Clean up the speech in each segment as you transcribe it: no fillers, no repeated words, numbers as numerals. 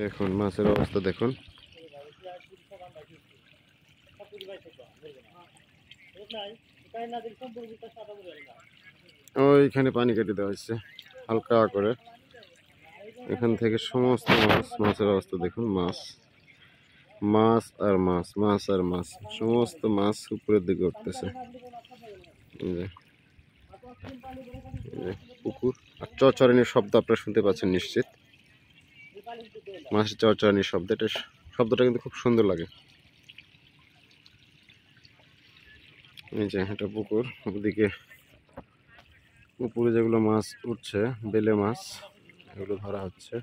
এখন মাছের অবস্থা দেখুন। ওইখানে পানি কেটে দেওয়া হয়েছে হালকা করে। এখান থেকে সমস্ত মাছের অবস্থা দেখুন। মাছ মাছ আর মাছ, মাছ আর মাছ, সমস্ত মাছ উপরের দিকে উঠতেছে। পুকুর আর চরচরানির শব্দ আপনারা শুনতে পাচ্ছেন নিশ্চিত। মাছের চরচরানির শব্দ, শব্দটা কিন্তু খুব সুন্দর লাগে। এই যে এটা পুকুর, ওদিকে উপরে যেগুলো মাছ উঠছে বেলে মাছ, এগুলো ধরা হচ্ছে।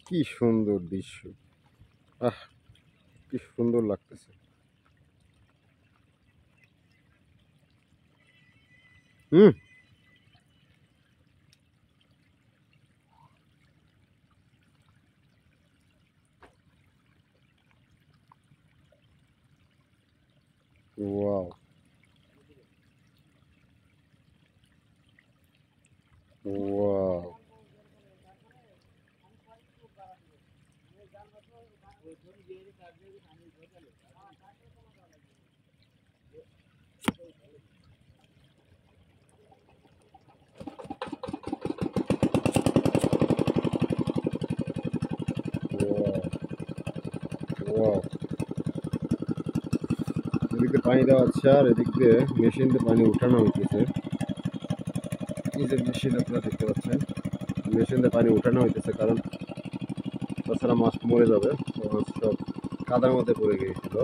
কি সুন্দর দৃশ্য, আহ কি সুন্দর লাগতেছে। হুম, ওয়াও ওয়াও। ওয়াও, এদিকে পানি দেওয়া হচ্ছে আর এদিক দিয়ে মেশিন দিয়ে পানি উঠানো হইতেছে। এই যে মেশিন আপনারা দেখতে পাচ্ছেন, মেশিন দিয়ে পানি উঠানো হইতেছে, কারণ তাছাড়া মাছ মরে যাবে। মাছ সব কাদার মধ্যে পড়ে গিয়েছিল।